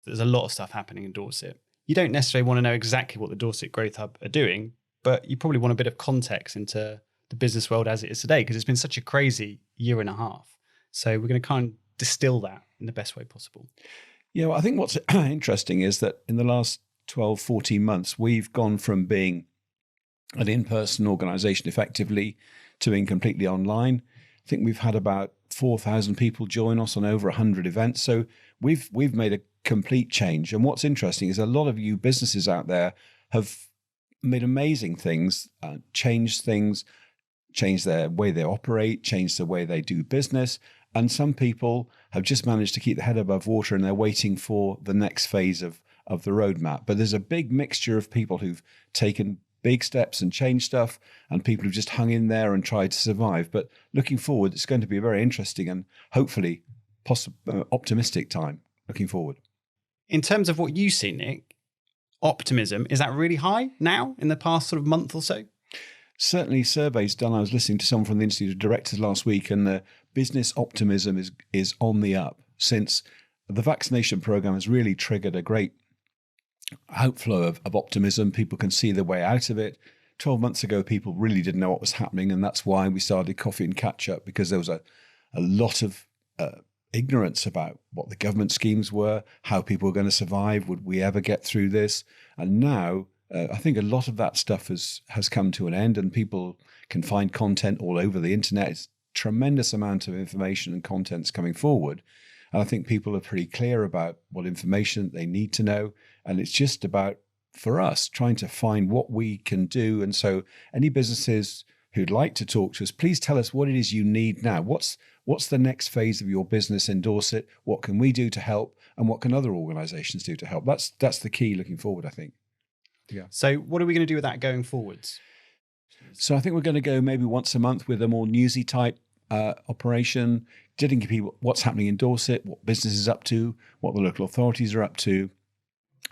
there's a lot of stuff happening in Dorset. You don't necessarily want to know exactly what the Dorset Growth Hub are doing, but you probably want a bit of context into the business world as it is today, because it's been such a crazy year and a half. So we're going to kind of distill that in the best way possible. Yeah, well, I think what's interesting is that in the last 12, 14 months, we've gone from being an in-person organisation effectively to being completely online. I think we've had about 4,000 people join us on over 100 events. So we've made a complete change. And what's interesting is a lot of you businesses out there have made amazing things, changed their way they operate, changed the way they do business. And some people have just managed to keep their head above water and they're waiting for the next phase of the roadmap. But there's a big mixture of people who've taken big steps and changed stuff, and people who've just hung in there and tried to survive. But looking forward, it's going to be a very interesting and hopefully optimistic time looking forward. In terms of what you see, Nick, optimism, is that really high now in the past sort of month or so? Certainly surveys done. I was listening to someone from the Institute of Directors last week, and the business optimism is on the up since the vaccination program has really triggered a great outflow of optimism. People can see their way out of it. 12 months ago, people really didn't know what was happening, and that's why we started Coffee and Catch Up, because there was a lot of ignorance about what the government schemes were, how people were going to survive, would we ever get through this? And now I think a lot of that stuff has come to an end, and people can find content all over the internet. It's a tremendous amount of information and content's coming forward. And I think people are pretty clear about what information they need to know. And it's just about, for us, trying to find what we can do. And so any businesses who'd like to talk to us, please tell us what it is you need now. What's the next phase of your business in Dorset? What can we do to help? And what can other organisations do to help? That's the key looking forward, I think. Yeah. So what are we going to do with that going forwards? So I think we're going to go maybe once a month with a more newsy type operation, telling people what's happening in Dorset, what business is up to, what the local authorities are up to,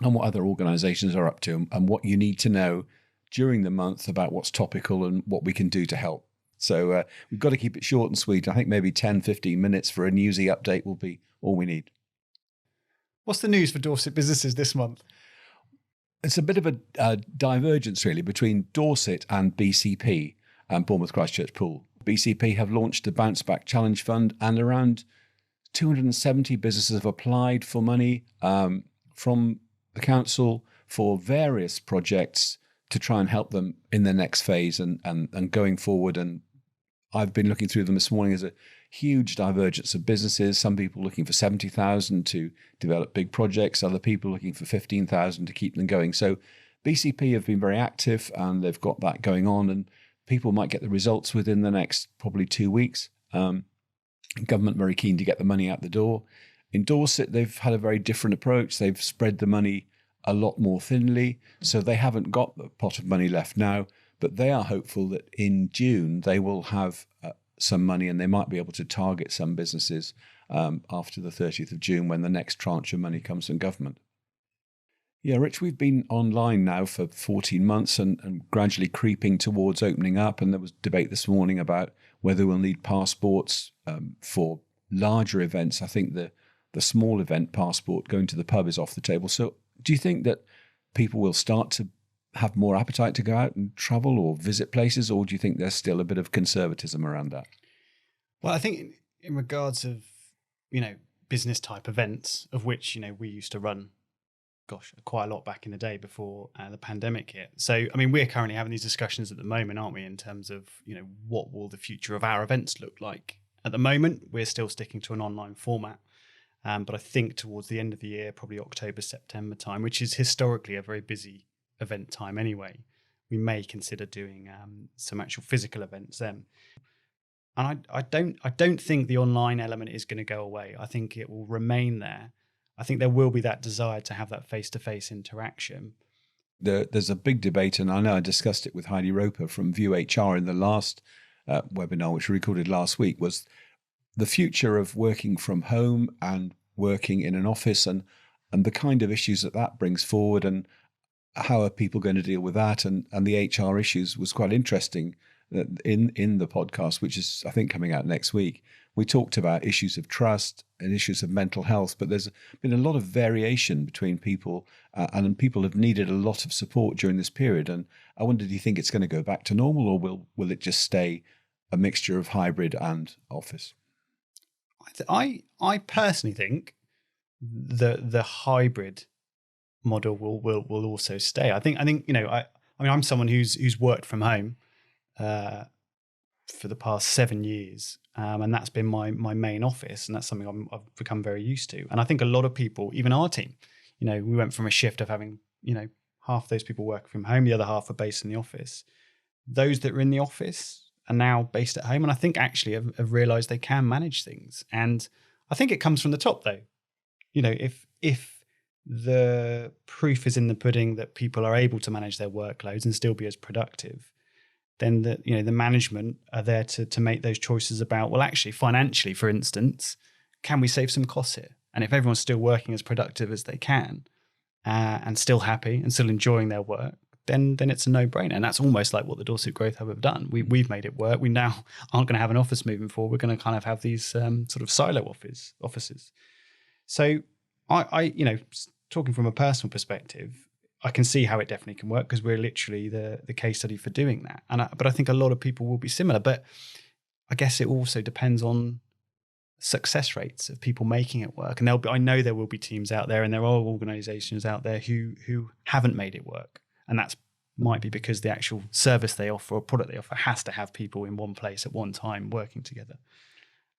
and what other organisations are up to, and what you need to know during the month about what's topical and what we can do to help. So we've got to keep it short and sweet. I think maybe 10, 15 minutes for a newsy update will be all we need. What's the news for Dorset businesses this month? It's a bit of a divergence, really, between Dorset and BCP and Bournemouth Christchurch Pool. BCP have launched the Bounce Back Challenge Fund, and around 270 businesses have applied for money from the council for various projects to try and help them in their next phase and going forward. And I've been looking through them this morning. There's a huge divergence of businesses. Some people looking for 70,000 to develop big projects, other people looking for 15,000 to keep them going. So BCP have been very active and they've got that going on, and people might get the results within the next probably 2 weeks. Government very keen to get the money out the door. In Dorset, they've had a very different approach. They've spread the money a lot more thinly, so they haven't got the pot of money left now, but they are hopeful that in June they will have some money and they might be able to target some businesses after the 30th of June when the next tranche of money comes from government. Yeah, Rich, we've been online now for 14 months and gradually creeping towards opening up, and there was debate this morning about whether we'll need passports for larger events. I think the small event passport, going to the pub, is off the table. So do you think that people will start to have more appetite to go out and travel or visit places, or do you think there's still a bit of conservatism around that? Well, I think in regards of, business type events, of which, we used to run, quite a lot back in the day before the pandemic hit. So, we're currently having these discussions at the moment, aren't we, in terms of, what will the future of our events look like? At the moment, we're still sticking to an online format. But I think towards the end of the year, probably October, September time, which is historically a very busy event time anyway, we may consider doing some actual physical events then. And I don't think the online element is going to go away. I think it will remain there. I think there will be that desire to have that face-to-face interaction. There's a big debate, and I know I discussed it with Heidi Roper from View HR in the last webinar, which we recorded last week, was the future of working from home and working in an office and the kind of issues that brings forward, and how are people going to deal with that, and the HR issues was quite interesting in the podcast, which is, I think, coming out next week, We talked about issues of trust and issues of mental health, but there's been a lot of variation between people, and people have needed a lot of support during this period. And I wonder, do you think it's going to go back to normal, or will it just stay a mixture of hybrid and office? I personally think the hybrid model will also stay. I think I mean I'm someone who's worked from home for the past 7 years, and that's been my main office, and that's something I've become very used to. And I think a lot of people, even our team, we went from a shift of having half those people working from home, the other half are based in the office. Those that were in the office are now based at home, and I think actually have realised they can manage things. And I think it comes from the top, though. If the proof is in the pudding that people are able to manage their workloads and still be as productive, then the management are there to make those choices about, well, actually, financially, for instance, can we save some costs here? And if everyone's still working as productive as they can, and still happy and still enjoying their work, then it's a no-brainer. And that's almost like what the Dorset Growth Hub have done. We've made it work. We now aren't going to have an office moving forward. We're going to kind of have these sort of silo offices. So I talking from a personal perspective, I can see how it definitely can work, because we're literally the case study for doing that. But I think a lot of people will be similar. But I guess it also depends on success rates of people making it work. And I know there will be teams out there, and there are organisations out there who haven't made it work, and that's might be because the actual service they offer or product they offer has to have people in one place at one time working together.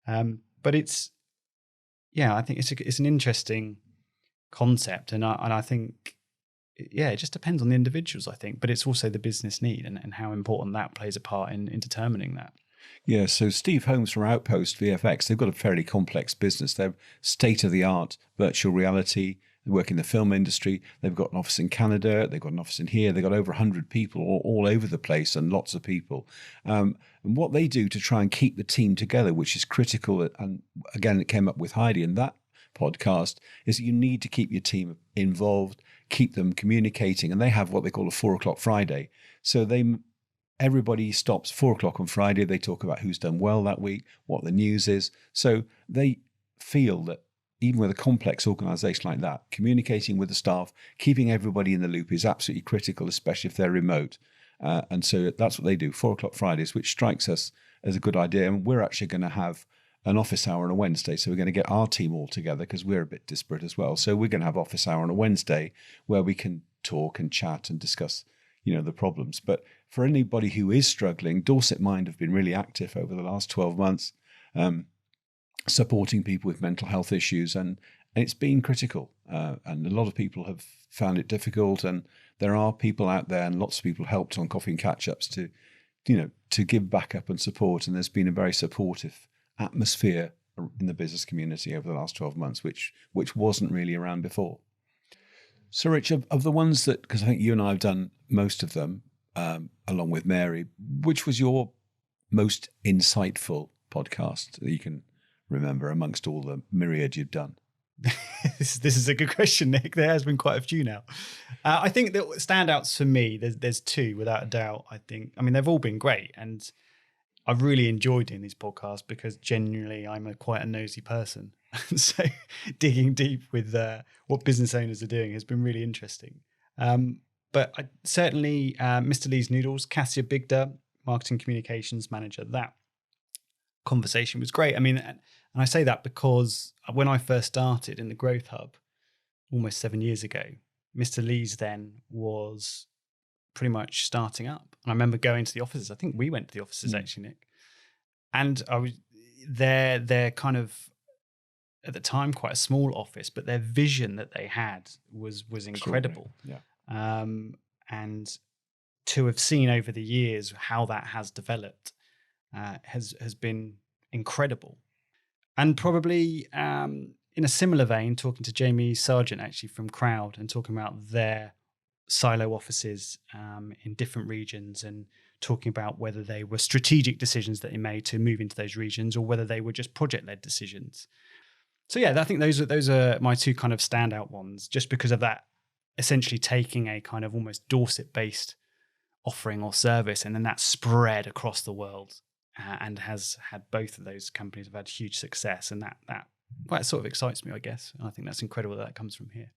But I think it's an interesting concept, and I think, it just depends on the individuals, I think, but it's also the business need and how important that plays a part in determining that. Yeah, so Steve Holmes from Outpost VFX, they've got a fairly complex business. They're state-of-the-art virtual reality. They work in the film industry. They've got an office in Canada. They've got an office in here. They've got over 100 people all over the place, and lots of people. And what they do to try and keep the team together, which is critical, and again, it came up with Heidi in that podcast, is that you need to keep your team involved, keep them communicating, and they have what they call a 4 o'clock Friday. So everybody stops 4 o'clock on Friday. They talk about who's done well that week, what the news is. So they feel that even with a complex organisation like that, communicating with the staff, keeping everybody in the loop is absolutely critical, especially if they're remote. And so that's what they do, 4 o'clock Fridays, which strikes us as a good idea. And we're actually going to have an office hour on a Wednesday. So we're going to get our team all together, because we're a bit disparate as well. So we're going to have office hour on a Wednesday where we can talk and chat and discuss, the problems. But for anybody who is struggling, Dorset Mind have been really active over the last 12 months, supporting people with mental health issues. And it's been critical. And a lot of people have found it difficult. And there are people out there, and lots of people helped on Coffee and Catch-Ups to give backup and support. And there's been a very supportive atmosphere in the business community over the last 12 months, which wasn't really around before. So Rich, of the ones that, because I think you and I have done most of them, along with Mary, which was your most insightful podcast that you can remember amongst all the myriad you've done? This is a good question, Nick. There has been quite a few now. I think that standouts for me, there's two without a doubt. I mean, they've all been great, and I've really enjoyed doing these podcasts because genuinely I'm quite a nosy person. So digging deep with what business owners are doing has been really interesting. But certainly Mr. Lee's Noodles, Cassia Bigda, Marketing Communications Manager, that conversation was great. I mean, and I say that because when I first started in the Growth Hub almost 7 years ago, Mr. Lee's then was pretty much starting up. And I remember going to the offices. I think we went to the offices actually, Nick. And I was they're kind of, at the time, quite a small office, but their vision that they had was incredible. Yeah. And to have seen over the years how that has developed has been incredible. And probably in a similar vein, talking to Jamie Sargent actually from Crowd and talking about their silo offices in different regions, and talking about whether they were strategic decisions that they made to move into those regions or whether they were just project-led decisions. So yeah, I think those are my two kind of standout ones, just because of that, essentially taking a kind of almost Dorset-based offering or service, and then that spread across the world and has had both of those companies have had huge success, and that well, it sort of excites me, I guess. And I think that's incredible that comes from here.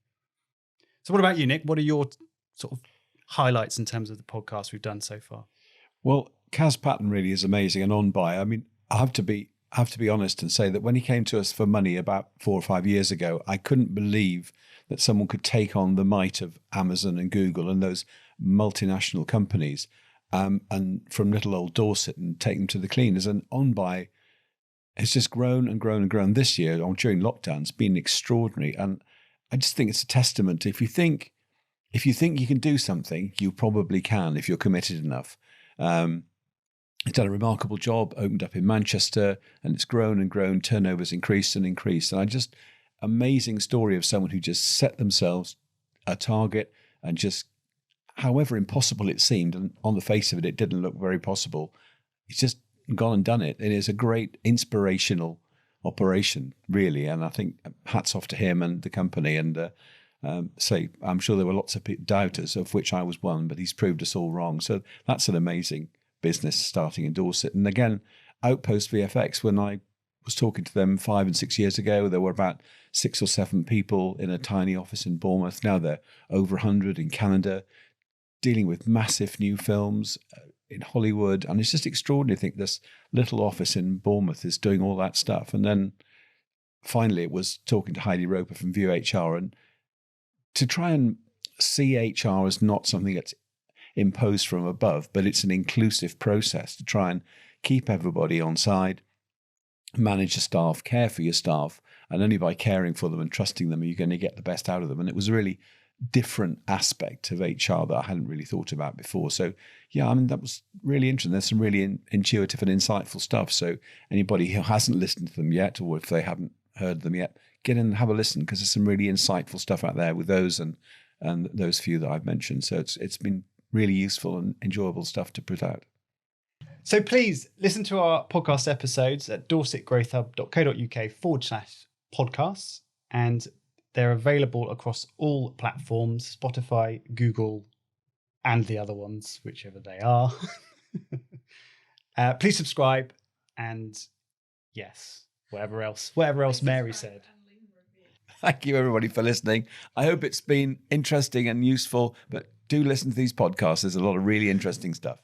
So what about you, Nick? What are your sort of highlights in terms of the podcast we've done so far? Well, Kaz Patton really is amazing and on by. I mean, I have to be honest and say that when he came to us for money about 4 or 5 years ago, I couldn't believe that someone could take on the might of Amazon and Google and those multinational companies, and from little old Dorset and take them to the cleaners. And on by has just grown and grown and grown this year, or during lockdown. It's been extraordinary. And I just think it's a testament to if you think you can do something, you probably can if you're committed enough. It's done a remarkable job, opened up in Manchester, and it's grown and grown. Turnovers increased and increased. And amazing story of someone who just set themselves a target and just, however impossible it seemed, and on the face of it, it didn't look very possible. He's just gone and done it. It is a great inspirational operation, really. And I think hats off to him and the company. And I'm sure there were lots of doubters, of which I was one, but he's proved us all wrong. So that's an amazing business starting in Dorset. And again, Outpost VFX, when I was talking to them 5 and 6 years ago, there were about 6 or 7 people in a tiny office in Bournemouth. Now they're over 100 in Canada, dealing with massive new films in Hollywood. And it's just extraordinary to think this little office in Bournemouth is doing all that stuff. And then finally it was talking to Heidi Roper from View HR, and to try and see HR as not something that's imposed from above, but it's an inclusive process to try and keep everybody on side, manage your staff, care for your staff, and only by caring for them and trusting them are you going to get the best out of them. And it was a really different aspect of HR that I hadn't really thought about before. So yeah, I mean, that was really interesting. There's some really intuitive and insightful stuff. So anybody who hasn't listened to them yet, or if they haven't heard them yet, get in and have a listen, because there's some really insightful stuff out there with those and those few that I've mentioned. So it's been really useful and enjoyable stuff to put out. So please listen to our podcast episodes at dorsetgrowthhub.co.uk/podcasts, and they're available across all platforms, Spotify, Google, and the other ones, whichever they are. Please subscribe, and yes, whatever else Mary said. Thank you, everybody, for listening. I hope it's been interesting and useful, but do listen to these podcasts. There's a lot of really interesting stuff.